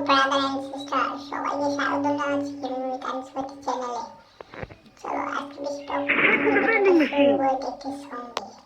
Brother and sister সবাইকে স্বাগত জানাচ্ছি কিভাবে টাইমস চ্যানেলে। চলো আজকে শুরু করে একটি সং দিয়ে।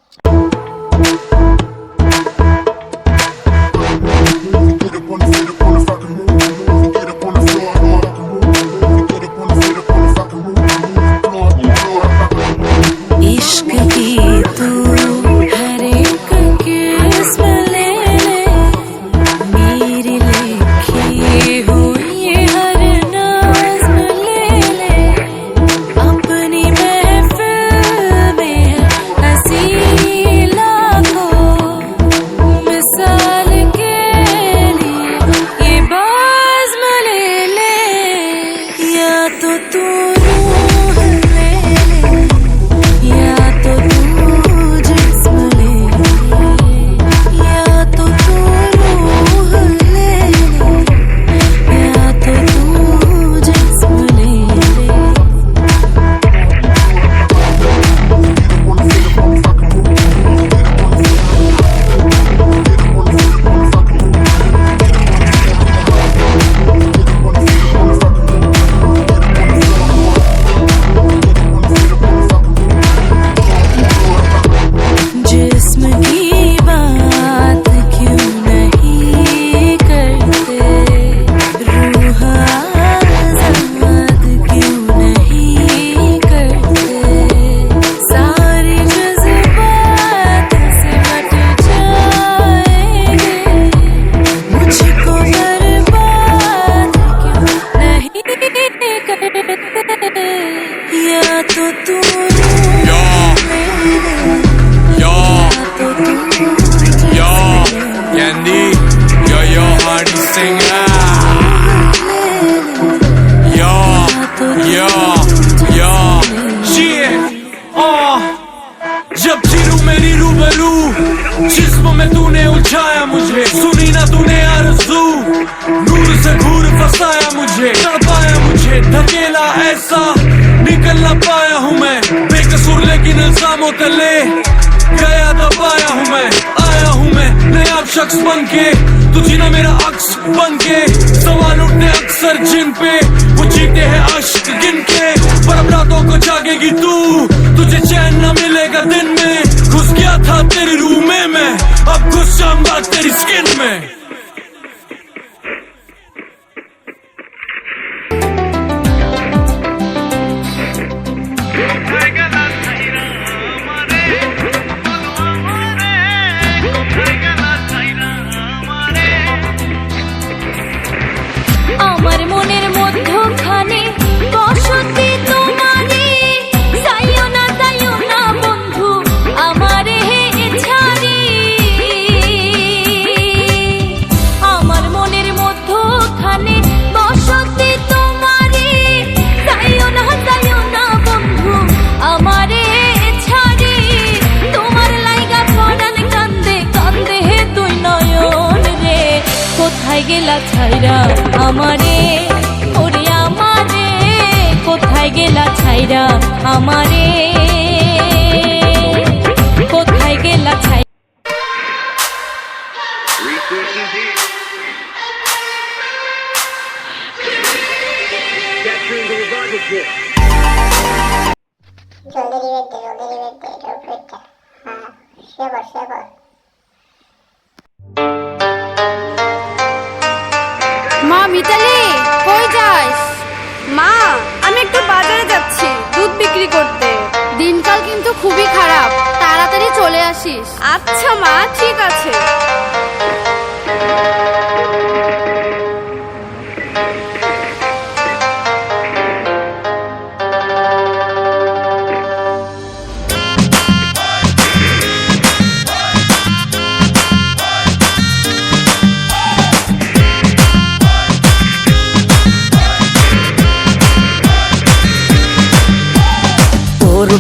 जब चिरू मेरी रूबरू जिस्म में तूने उलझाया मुझे, सुनी ना तूने आरज़ू, नूर से घूर फसाया मुझे, तड़पाया मुझे, धकेला ऐसा निकल ना पाया हूँ मैं, बेकसूर लेकिन इल्जामों तले गया दबाया हूँ मैं, आया हूँ मैं नया शख्स बन के, तुझी ना मेरा अक्स बन के, सवाल उठने अक्सर जिन पे वो जीते हैं अश्क गिन के, पर अब रातों को जागेगी तू, तुझे चैन न मिलेगा दिन में, घुस गया था तेरी रूह में मैं, अब घुस जाऊंगा तेरी स्किन में। আমার মনের মধ্যখানে বসতি তোমারে, যাইও না বন্ধু আমারে ছাড়ি, আমার মনের মধ্যখানে বসতি তোমারে, যাইও না বন্ধু আমারে ছাড়ি, তোমার লাইগা পরাণ কান্দে কান্দে হে তুই নয়ন রে, কোথায় গেলা ছাইরা আমারে, ওরে আমারে, কোথায় গেলা ছাইরা আমারে, কোথায় গেলা ছাইরা। জলদি রিবেট দে এটার উপরেটা। হ্যাঁ শেয়ার। মা মিতালি কই যাস? মা আমি একটু বাজারে যাচ্ছি দুধ বিক্রি করতে, দিনকাল কিন্তু খুবই খারাপ, তাড়াতাড়ি চলে আসিস। আচ্ছা মা ঠিক আছে।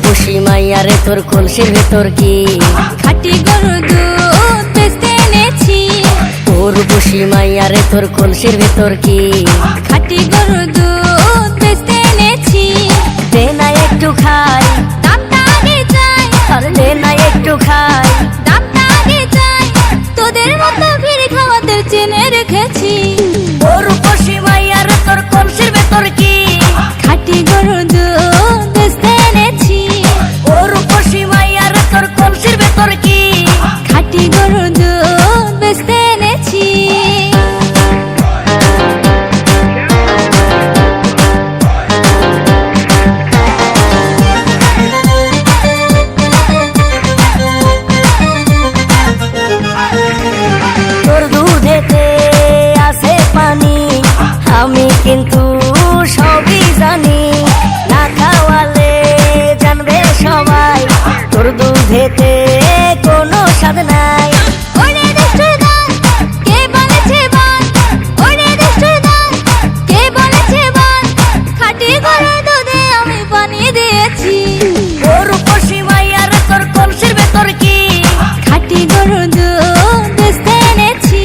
বসি মাইয়ারে তোর কলসির ভেতর কি খাটি গরুর দুধ বেচতে এনেছি, তোর বসি মাইয়ারে তোর কলসির ভেতর কি খাটি গরুর দুধ বেচতে এনেছি, দে না একটু খাই, দামটা আগে চাই, আর দে না একটু খাই, দামটা আগে চাই, তোদের মতো ভিড় খাওয়াদের চেনে রেখেছি। তোর কিন্তু সবই জানি, না খাওয়ালে জানবে সবাই তোর দুধেতে কোনো স্বাদ নাই। ওরে দুষ্টুর দল, কে বলেছে বল? ওরে দুষ্টুর দল, কে বলেছে বল? খাঁটি গরুর দুধে আমি পানি দিয়েছি। ওর উপসী মাইয়ার তোর কলসির ভেতর কি? খাঁটি গরুর দুধ বেচতে এনেছি।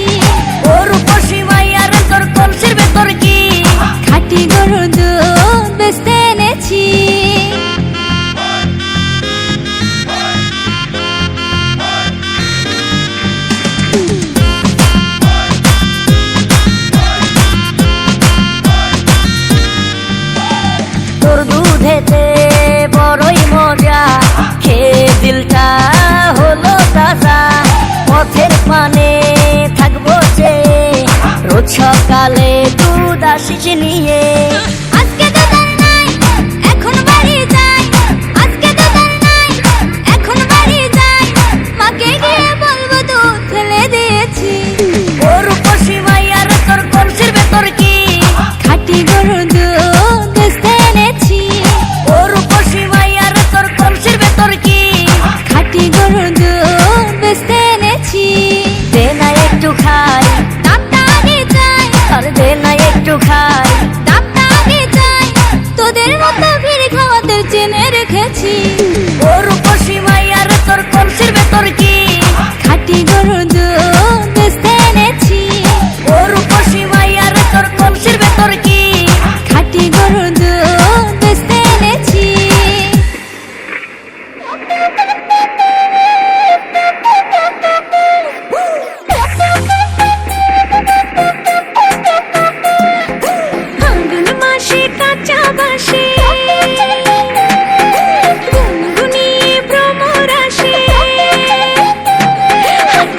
ওর উপসী মাইয়ার তোর কলসির ভেতর কি? খাঁটি গরুর দুধ বেচতে এনেছি। তোর দুধেতে বড়ই মজা, খেয়ে দিলটা হলো তাজা। পথের পানে থাকবো যে রোজ সকালে দুধ আসিস নিয়ে। আজকে তো তার নাই, এখন বাড়ি যাই। আজকে তো তার নাই, এখন বাড়ি যাই। মাকে গিয়ে বলবো দুধ ফেলে দিয়েছি। ওর উপসী মাইয়ার তোর কলসির ভেতর কি? খাঁটি গরুর দুধ বেচতে এনেছি। ওর উপসী মাইয়ার তোর কলসির ভেতর কি? খাঁটি গরুর দুধ বেচতে এনেছি। দে না একটু খাই, দামটা আগে চাই, আর দে না একটু খাই। দামটা আগে চাই। তোদের মতো ভিড় খাওয়াতে চেনে রেখেছি। ওর উপসী মাইয়ার তোর কলসির ভেতর কি? খাঁটি গরুর দুধ বেচতে এনেছি। ওর উপসী মাইয়ার তোর কলসির ভেতর কি? খাঁটি গরুর দুধ বেচতে এনেছি। ফাল্গুন মাসে কাঁচা বাঁশে গুনগুনিয়ে ভ্রমর আসে।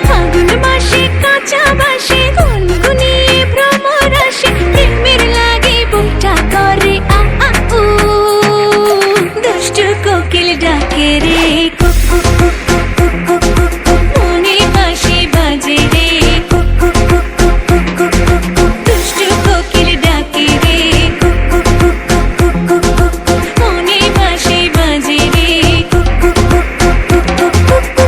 ফাল্গুন মাসে কাঁচা বাঁশে গুনগুনিয়ে ভ্রমর আসে। প্রেমের লাগে বুকটা করে আ আ উ। দুষ্টু কোকিল ডাকে রে cook cook cook cook cook cook cook. মনে বাঁশি বাজে রে cook cook cook cook cook cook cook. দুষ্টু কোকিল ডাকে রে cook cook cook cook cook cook cook. মনে বাঁশি বাজে রে cook cook cook cook cook cook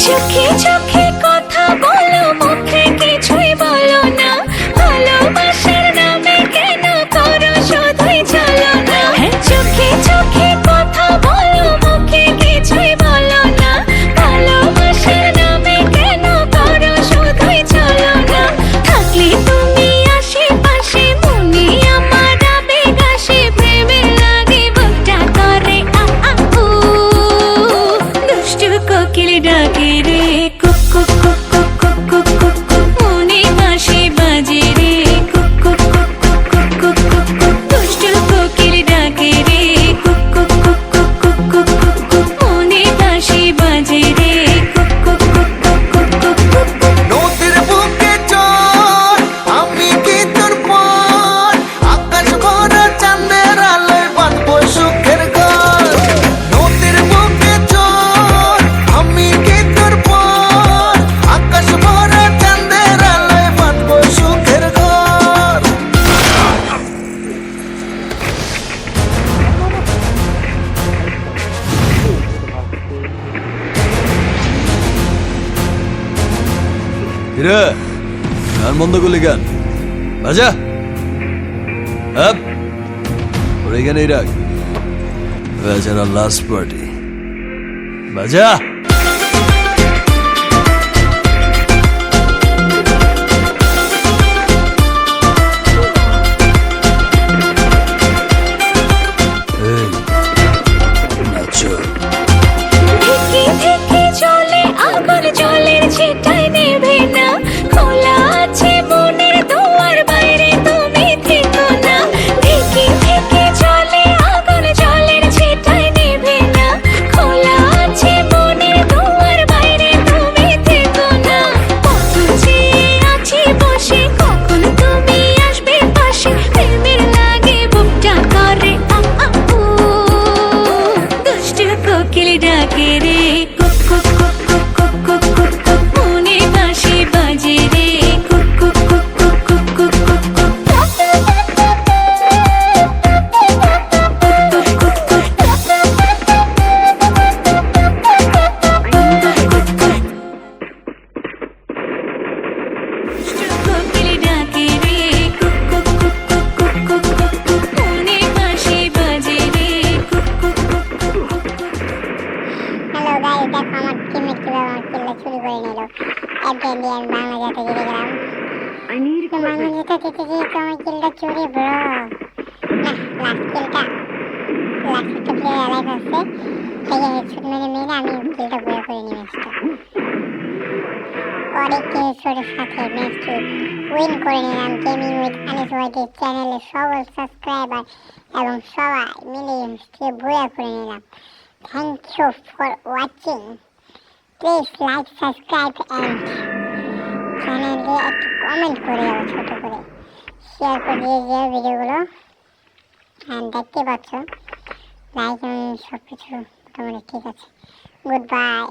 চোখে চোখে কথা বলো, মুখে কিছুই বলো না। ভালোবাসার নামে কেন করো শুধুই চলো না। চোখে চোখে কথা বলো, মুখে কিছুই বলো না। ভালোবাসার নামে কেন করো শুধুই চলো না। থাকলে তুমি আশেপাশে মনে আমার আবেগ আসে। প্রেমের লাগে বুকটা করে আ আ উ। দুষ্টু কোকিল ডাকে রে cook cook cook cook cook cook cook cook. মনে বাঁশি বাজে রে cook cook cook cook cook cook cook cook. দুষ্টু কোকিল ডাকে রে cook cook cook cook cook cook cook cook. মনে বাঁশি বাজে রে cook cook cook cook cook cook cook cook. নদীর বুকে চল, আমি কি তোর পর? আকাশ ভরা চাঁদের আলোয় বাঁধবো সুখের ঘর। নদীর বুকে চল, আমি কি তোর পর? আকাশ ভরা চাঁদের আলোয় বাঁধবো সুখের ঘর। কিরে গান বন্ধ করলি কেন? বাজা আপ ওর এখানেই রাখ। বেচারা লাস্ট পার্টি। বাজা এই নাচো। থেকে থেকে চলে আগুন জলের ছিটায় নেভে না। খোলা আছে মনের দুয়ার, বাইরে তুমি থেকো না। থেকে থেকে চলে আগুন জলের ছিটায় নেভে না। খোলা আছে মনের ডাকে রে cook cook cook cook cook cook cook cook মনে বাঁশি বাজে রে cook cook cook cook cook cook cook cook কোকিল ডাকে রে cook cook cook cook cook cook cook cook মনে বাঁশি বাজে রে cook cook cook cook cook cook hello guys, দেখো আমার টিমমেট কিভাবে আমার কিলটা চুরি করে নিল। একদিন দিয়ে আমি বাংলা জাতে জিতে গেলাম। তো বাংলা জাতে জিতে গিয়ে তো আমার কিলটা চুরি ব্রো। না, লাস্ট একটা প্লেয়ার অ্যালাইভ আছে, তাকে হেডশট মেরে আমি কিলটা বয়ে করে নিয়ে ম্যাচটা। অনেক হেডশটের সাথে ম্যাচটি উইন করে নিলাম। গেমিং উইথ আনিস ওয়াইটির চ্যানেলে সকল সাবস্ক্রাইবার এবং সবাই মিলে ম্যাচটি বয়ে করে নিলাম। Thank you for watching. Please like, subscribe and চ্যানেলে একটু কমেন্ট করে যাও, ছোট করে শেয়ার করে দিয়ে যাও ভিডিওগুলো। দেখতে পাচ্ছ লাইক এবং সব কিছু মোটামুটি ঠিক আছে। Good bye.